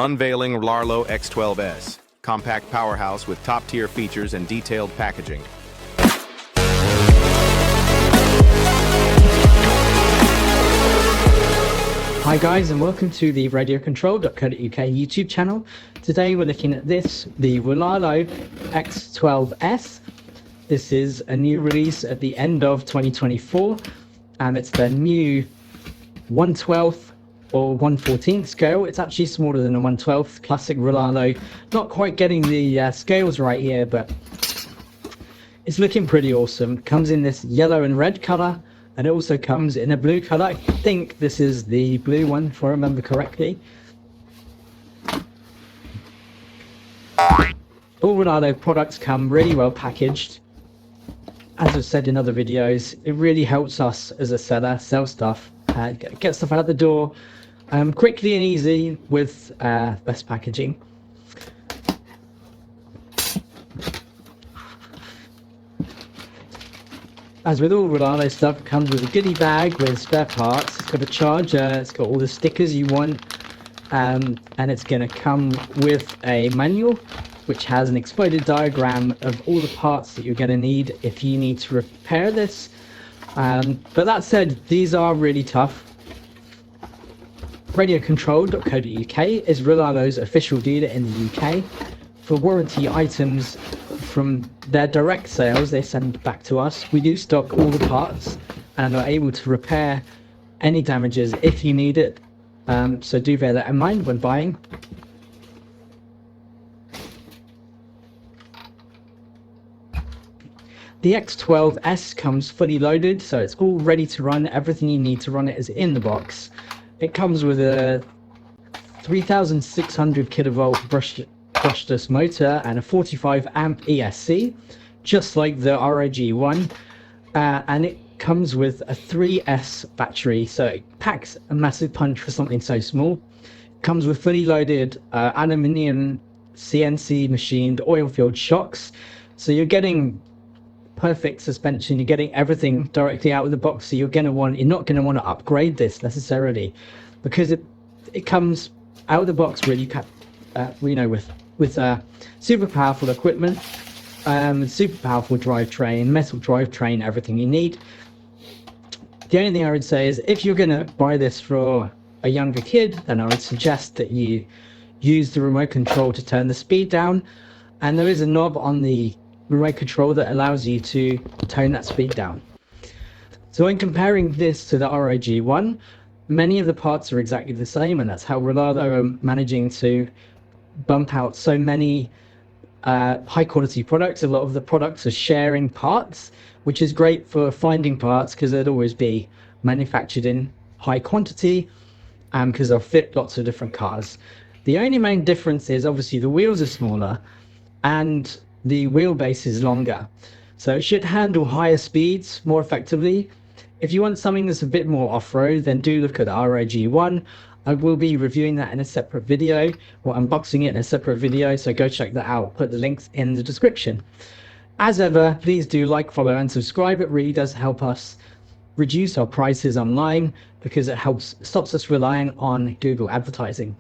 Unveiling Rlaarlo X12S, compact powerhouse with top-tier features and detailed packaging. Hi guys, and welcome to the radiocontrol.co.uk YouTube channel. Today we're looking at this, the Rlaarlo X12S. This is a new release at the end of 2024, and it's the new 1/12th or 1/14th scale. It's actually smaller than a 1/12th classic Rlaarlo. Not quite getting the scales right here, but it's looking pretty awesome. Comes in this yellow and red color, and it also comes in a blue color. I think this is the blue one, if I remember correctly. All Rlaarlo products come really well packaged. As I've said in other videos, it really helps us as a seller sell stuff, get stuff out the door quickly and easy with best packaging. As with all Rlaarlo stuff, it comes with a goodie bag with spare parts. It's got a charger, it's got all the stickers you want, and it's going to come with a manual which has an exploded diagram of all the parts that you're going to need if you need to repair this. But that said, these are really tough. Radiocontrol.co.uk is Rlaarlo's official dealer in the UK. For warranty items from their direct sales they send back to us, we do stock all the parts and are able to repair any damages if you need it. So do bear that in mind when buying. The X12S comes fully loaded, so it's all ready to run. Everything you need to run it is in the box. It comes with a 3600 kilovolt brushless motor and a 45 amp ESC, just like the ROG1, and it comes with a 3S battery, so it packs a massive punch for something so small. It comes with fully loaded aluminium CNC machined oil filled shocks, so you're getting perfect suspension. You're getting everything directly out of the box, so you're not going to want to upgrade this necessarily, because it comes out of the box really with super powerful equipment, super powerful drivetrain, metal drivetrain, everything you need. The only thing I would say is, if you're going to buy this for a younger kid, then I would suggest that you use the remote control to turn the speed down, and there is a knob on the remote control that allows you to tone that speed down. So when comparing this to the ROG1, many of the parts are exactly the same, and that's how Rlaarlo are managing to bump out so many high quality products. A lot of the products are sharing parts, which is great for finding parts, because they'd always be manufactured in high quantity, because they'll fit lots of different cars. The only main difference is obviously the wheels are smaller and the wheelbase is longer, so it should handle higher speeds more effectively. If you want something that's a bit more off-road, then do look at the ROG1. I will be reviewing that in a separate video, or unboxing it in a separate video, so go check that out. I'll put the links in the description. As ever, please do like, follow and subscribe. It really does help us reduce our prices online, because it stops us relying on Google advertising.